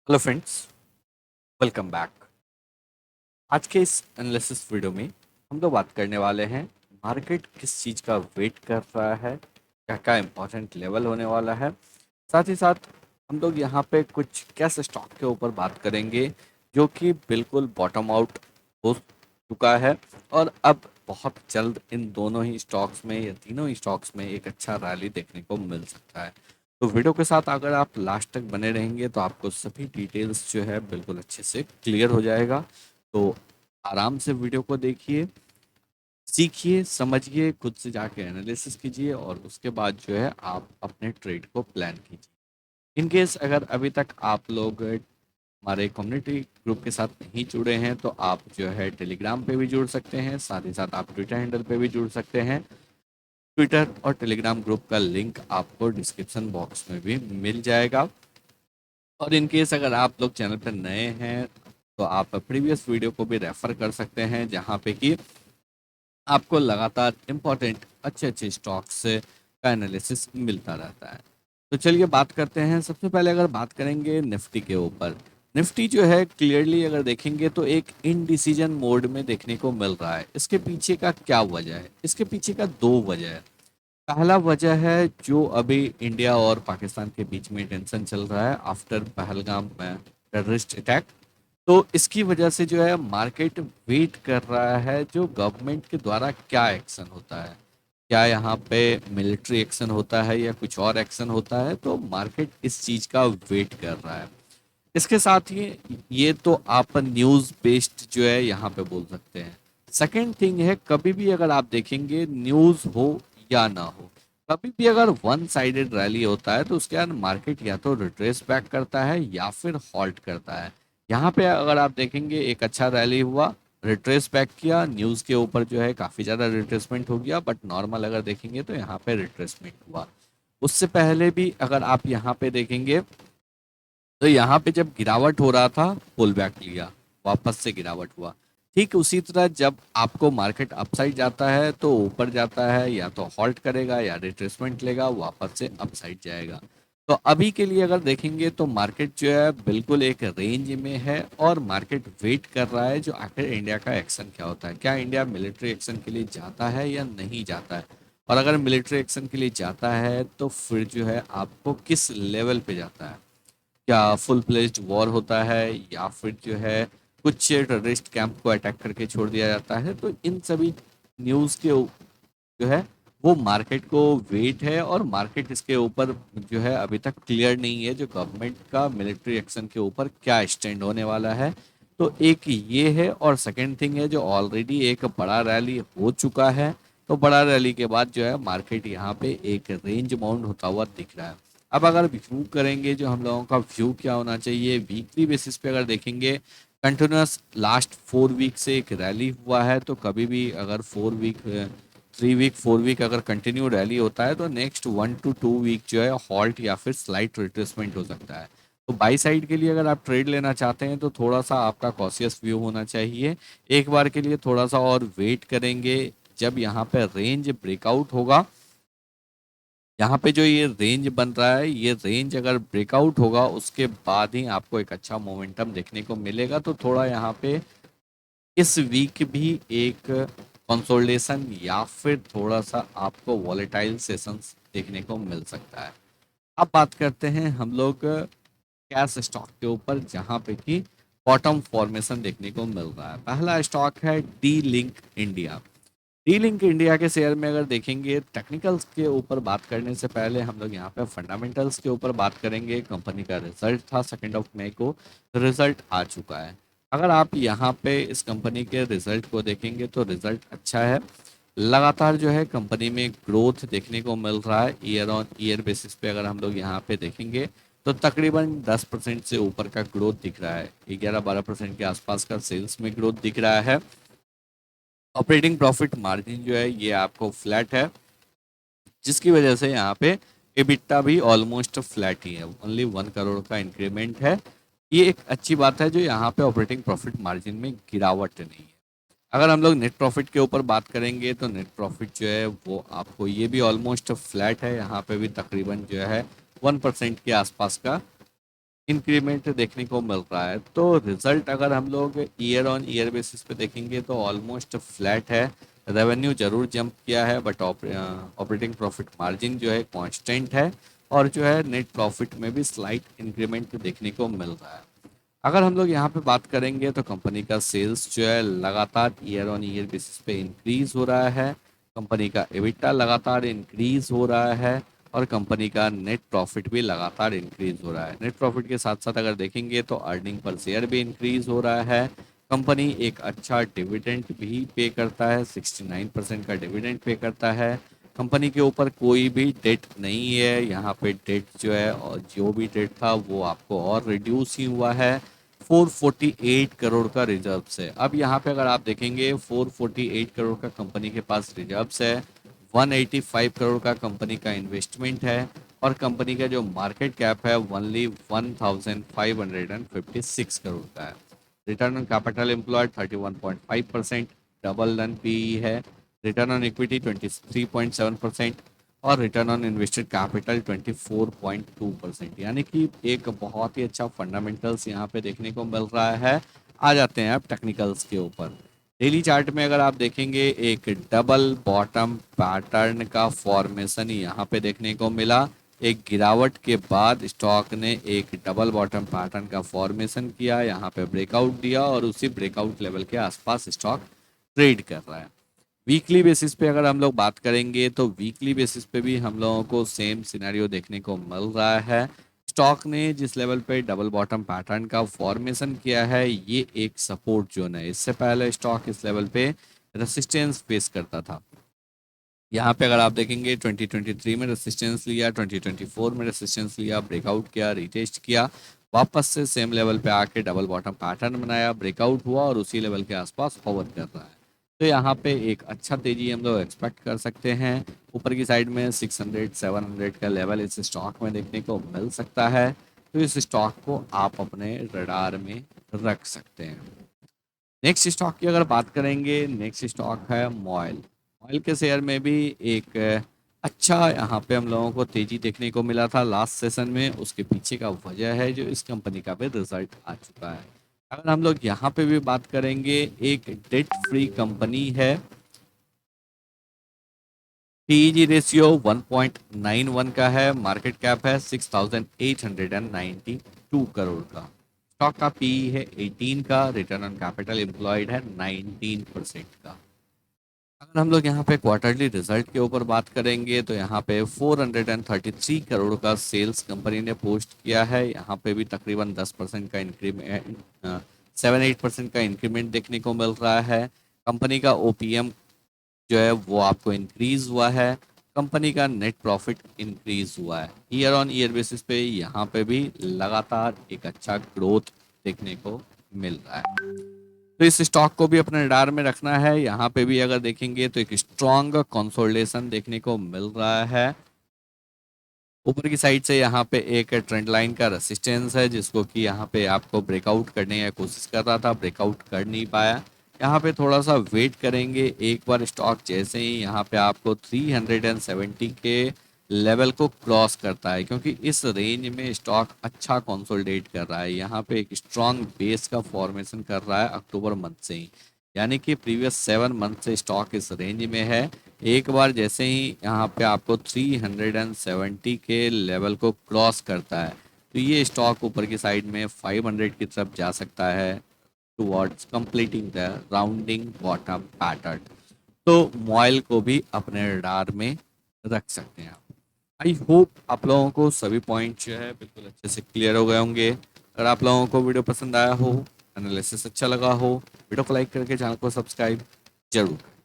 Hello friends, welcome back. आज के इस एनालिसिस वीडियो में हम लोग बात करने वाले हैं मार्केट किस चीज़ का वेट कर रहा है, क्या क्या इम्पोर्टेंट लेवल होने वाला है। साथ ही साथ हम लोग यहाँ पे कुछ कैश स्टॉक के ऊपर बात करेंगे जो कि बिल्कुल बॉटम आउट हो चुका है और अब बहुत जल्द इन दोनों ही स्टॉक्स में या तीनों ही स्टॉक्स में एक अच्छा रैली देखने को मिल सकता है। तो वीडियो के साथ अगर आप लास्ट तक बने रहेंगे तो आपको सभी डिटेल्स जो है बिल्कुल अच्छे से क्लियर हो जाएगा। तो आराम से वीडियो को देखिए, सीखिए, समझिए, खुद से जाके एनालिसिस कीजिए और उसके बाद जो है आप अपने ट्रेड को प्लान कीजिए। इन केस अगर अभी तक आप लोग हमारे कम्युनिटी ग्रुप के साथ नहीं जुड़े हैं तो आप जो है टेलीग्राम पे भी जुड़ सकते हैं, साथ ही साथ आप ट्विटर हैंडल पे भी जुड़ सकते हैं। ट्विटर और टेलीग्राम ग्रुप का लिंक आपको डिस्क्रिप्शन बॉक्स में भी मिल जाएगा। और इन केस अगर आप लोग चैनल पर नए हैं तो आप प्रीवियस वीडियो को भी रेफर कर सकते हैं जहाँ पे कि आपको लगातार इम्पोर्टेंट अच्छे अच्छे स्टॉक्स का एनालिसिस मिलता रहता है। तो चलिए बात करते हैं। सबसे पहले अगर बात करेंगे निफ्टी के ऊपर, निफ्टी जो है क्लियरली अगर देखेंगे तो एक इनडिसीजन मोड में देखने को मिल रहा है। इसके पीछे का क्या वजह है? इसके पीछे का दो वजह है। पहला वजह है जो अभी इंडिया और पाकिस्तान के बीच में टेंशन चल रहा है आफ्टर पहलगाम टेररिस्ट अटैक। तो इसकी वजह से जो है मार्केट वेट कर रहा है जो गवर्नमेंट के द्वारा क्या एक्शन होता है, क्या यहाँ पे मिलिट्री एक्शन होता है या कुछ और एक्शन होता है। तो मार्केट इस चीज का वेट कर रहा है। इसके साथ ही ये तो आप न्यूज बेस्ड जो है यहाँ पे बोल सकते हैं। सेकंड थिंग है, कभी भी अगर आप देखेंगे न्यूज हो या ना हो, कभी भी अगर वन साइडेड रैली होता है तो उसके बाद मार्केट या तो रिट्रेस बैक करता है या फिर हॉल्ट करता है। यहाँ पे अगर आप देखेंगे एक अच्छा रैली हुआ, रिट्रेस बैक किया, न्यूज के ऊपर जो है काफी ज्यादा रिट्रेसमेंट हो गया, बट नॉर्मल अगर देखेंगे तो यहाँ पे रिट्रेसमेंट हुआ। उससे पहले भी अगर आप यहाँ पे देखेंगे तो यहाँ पे जब गिरावट हो रहा था पुल बैक लिया, वापस से गिरावट हुआ। ठीक उसी तरह जब आपको मार्केट अपसाइड जाता है तो ऊपर जाता है, या तो हॉल्ट करेगा या रिट्रेसमेंट लेगा, वापस से अपसाइड जाएगा। तो अभी के लिए अगर देखेंगे तो मार्केट जो है बिल्कुल एक रेंज में है और मार्केट वेट कर रहा है जो आखिर इंडिया का एक्शन क्या होता है, क्या इंडिया मिलिट्री एक्शन के लिए जाता है या नहीं जाता है। और अगर मिलिट्री एक्शन के लिए जाता है तो फिर जो है आपको किस लेवल पे जाता है, क्या फुल प्लेज्ड वॉर होता है या फिर जो है कुछ टेररिस्ट कैंप को अटैक करके छोड़ दिया जाता है। तो इन सभी न्यूज़ के जो है वो मार्केट को वेट है और मार्केट इसके ऊपर जो है अभी तक क्लियर नहीं है जो गवर्नमेंट का मिलिट्री एक्शन के ऊपर क्या स्टैंड होने वाला है। तो एक ये है और सेकंड थिंग है जो ऑलरेडी एक बड़ा रैली हो चुका है। तो बड़ा रैली के बाद जो है मार्केट यहाँ पे एक रेंज बाउंड होता हुआ दिख रहा है। अब अगर व्यू करेंगे जो हम लोगों का व्यू क्या होना चाहिए, वीकली बेसिस पे अगर देखेंगे कंटिन्यूस लास्ट 4 वीक से एक रैली हुआ है। तो कभी भी अगर 4 वीक 3 वीक 4 वीक अगर कंटिन्यू रैली होता है तो नेक्स्ट 1 to 2 वीक जो है हॉल्ट या फिर स्लाइट रिट्रेसमेंट हो सकता है। तो बाई साइड के लिए अगर आप ट्रेड लेना चाहते हैं तो थोड़ा सा आपका कॉशियस व्यू होना चाहिए। एक बार के लिए थोड़ा सा और वेट करेंगे। जब यहाँ पे रेंज ब्रेकआउट होगा, यहाँ पे जो ये रेंज बन रहा है, ये रेंज अगर ब्रेकआउट होगा उसके बाद ही आपको एक अच्छा मोमेंटम देखने को मिलेगा। तो थोड़ा यहाँ पे इस वीक भी एक कंसोलिडेशन या फिर थोड़ा सा आपको वॉलेटाइल सेशंस देखने को मिल सकता है। अब बात करते हैं हम लोग कैश स्टॉक के ऊपर जहाँ पे कि बॉटम फॉर्मेशन देखने को मिल रहा है। पहला स्टॉक है D link India. D link India के शेयर में अगर देखेंगे टेक्निकल्स के ऊपर बात करने से पहले हम लोग यहाँ पे फंडामेंटल्स के ऊपर बात करेंगे। कंपनी का रिजल्ट था 2 मई को, रिजल्ट आ चुका है। अगर आप यहाँ पे इस कंपनी के रिजल्ट को देखेंगे तो रिजल्ट अच्छा है। लगातार जो है कंपनी में ग्रोथ देखने को मिल रहा है। ईयर ऑन ईयर बेसिस पे अगर हम लोग यहाँ पे देखेंगे तो तकरीबन 10% से ऊपर का ग्रोथ दिख रहा है। 11-12% के आसपास का सेल्स में ग्रोथ दिख रहा है। ऑपरेटिंग प्रॉफिट मार्जिन जो है ये आपको फ्लैट है, जिसकी वजह से यहाँ पे एबिट्टा भी ऑलमोस्ट फ्लैट ही है, ओनली 1 करोड़ का इंक्रीमेंट है। ये एक अच्छी बात है जो यहाँ पे ऑपरेटिंग प्रॉफिट मार्जिन में गिरावट नहीं है। अगर हम लोग नेट प्रॉफिट के ऊपर बात करेंगे तो नेट प्रॉफिट जो है वो आपको ये भी ऑलमोस्ट फ्लैट है। यहाँ पे भी तकरीबन जो है 1% के आसपास का इंक्रीमेंट देखने को मिल रहा है। तो रिजल्ट अगर हम लोग ईयर ऑन ईयर बेसिस पे देखेंगे तो ऑलमोस्ट फ्लैट है। रेवेन्यू जरूर जंप किया है बट ऑपरेटिंग प्रॉफिट मार्जिन जो है कांस्टेंट है, और जो है नेट प्रॉफिट में भी स्लाइट इंक्रीमेंट देखने को मिल रहा है। अगर हम लोग यहाँ पे बात करेंगे तो कंपनी का सेल्स जो है लगातार ईयर ऑन ईयर बेसिस पे इंक्रीज हो रहा है, कंपनी का एबिटा लगातार इंक्रीज हो रहा है, और कंपनी का नेट प्रॉफिट भी लगातार इंक्रीज हो रहा है। नेट प्रॉफिट के साथ साथ अगर देखेंगे तो अर्निंग पर शेयर भी इंक्रीज हो रहा है। कंपनी एक अच्छा डिविडेंड भी पे करता है, 69% का डिविडेंड पे करता है। कंपनी के ऊपर कोई भी डेट नहीं है, यहाँ पे डेट जो है और जो भी डेट था वो आपको और रिड्यूस ही हुआ है। 448 करोड़ का रिजर्व्स है। अब यहाँ पे अगर आप देखेंगे 448 करोड़ का कंपनी के पास रिजर्व्स है, 185 करोड़ का कंपनी का इन्वेस्टमेंट है, और कंपनी का जो मार्केट कैप है ओनली 1556 करोड़ का है। Return on capital employed 31.5%, double run PE है। रिटर्न ऑन इक्विटी 23.7%, और रिटर्न ऑन इन्वेस्टेड कैपिटल 24.2%, यानी कि एक बहुत ही अच्छा फंडामेंटल्स यहाँ पे देखने को मिल रहा है। आ जाते हैं अब टेक्निकल्स के ऊपर। डेली चार्ट में अगर आप देखेंगे एक डबल बॉटम पैटर्न का फॉर्मेशन यहाँ पे देखने को मिला। एक गिरावट के बाद स्टॉक ने एक डबल बॉटम पैटर्न का फॉर्मेशन किया, यहाँ पे ब्रेकआउट दिया, और उसी ब्रेकआउट लेवल के आसपास स्टॉक ट्रेड कर रहा है। वीकली बेसिस पे अगर हम लोग बात करेंगे तो वीकली बेसिस पे भी हम लोगों को सेम सिनेरियो देखने को मिल रहा है। स्टॉक ने जिस लेवल पे डबल बॉटम पैटर्न का फॉर्मेशन किया है ये एक सपोर्ट जोन है। इससे पहले स्टॉक इस लेवल पे रेसिस्टेंस फेस करता था। यहाँ पे अगर आप देखेंगे 2023 में रेसिस्टेंस लिया, 2024 में रेसिस्टेंस लिया, ब्रेकआउट किया, रिटेस्ट किया, वापस से सेम लेवल पे आके डबल बॉटम पैटर्न बनाया, ब्रेकआउट हुआ, और उसी लेवल के आसपास होवर कर रहा है। तो यहाँ पे एक अच्छा तेजी हम लोग एक्सपेक्ट कर सकते हैं। ऊपर की साइड में 600 700 का लेवल इस स्टॉक में देखने को मिल सकता है। तो इस स्टॉक को आप अपने रडार में रख सकते हैं। नेक्स्ट स्टॉक की अगर बात करेंगे, नेक्स्ट स्टॉक है मॉयल। ऑयल के शेयर में भी एक अच्छा यहाँ पे हम लोगों को तेजी देखने को मिला था लास्ट सेशन में। उसके पीछे का वजह है जो इस कंपनी का भी रिजल्ट आ चुका है। अगर हम लोग यहाँ पे भी बात करेंगे, एक डेट फ्री कंपनी है, पीईजी रेशियो 1.91 का है, मार्केट कैप है 6892 करोड़ का, स्टॉक का पीई है 18 का, रिटर्न ऑन कैपिटल एम्प्लॉयड है 19% का। अगर हम लोग यहाँ पे क्वार्टरली रिजल्ट के ऊपर बात करेंगे तो यहाँ पे 433 करोड़ का सेल्स कंपनी ने पोस्ट किया है। यहाँ पे भी तकरीबन 10% का इंक्रीमेंट, 7-8% का इंक्रीमेंट देखने को मिल रहा है। कंपनी का ओपीएम जो है वो आपको इंक्रीज हुआ है। कंपनी का नेट प्रॉफिट इंक्रीज हुआ है। ईयर ऑन ईयर बेसिस पे यहाँ पे भी लगातार एक अच्छा ग्रोथ देखने को मिल रहा है। तो इस स्टॉक को भी अपने रडार में रखना है। यहाँ पे भी अगर देखेंगे तो एक स्ट्रॉन्ग कंसोलिडेशन देखने को मिल रहा है। ऊपर की साइड से यहाँ पे एक ट्रेंड लाइन का रेसिस्टेंस है जिसको कि यहाँ पे आपको ब्रेकआउट करने की कोशिश कर रहा था, ब्रेकआउट कर नहीं पाया। यहाँ पे थोड़ा सा वेट करेंगे। एक बार स्टॉक जैसे ही यहाँ पे आपको 370 के लेवल को क्रॉस करता है, क्योंकि इस रेंज में स्टॉक अच्छा कंसोलिडेट कर रहा है, यहाँ पे एक स्ट्रॉन्ग बेस का फॉर्मेशन कर रहा है अक्टूबर मंथ से ही, यानी कि प्रीवियस 7 मंथ से स्टॉक इस रेंज में है। एक बार जैसे ही यहाँ पे आपको 370 के लेवल को क्रॉस करता है तो ये स्टॉक ऊपर की साइड में 500 की तरफ जा सकता है, towards completing the rounding bottom pattern. तो मॉइल को भी अपने रडार में रख सकते हैं। आई होप आप लोगों को सभी पॉइंट जो है बिल्कुल अच्छे से क्लियर हो गए होंगे। अगर आप लोगों को वीडियो पसंद आया हो, एनालिसिस अच्छा लगा हो, वीडियो को लाइक करके चैनल को सब्सक्राइब जरूर करें।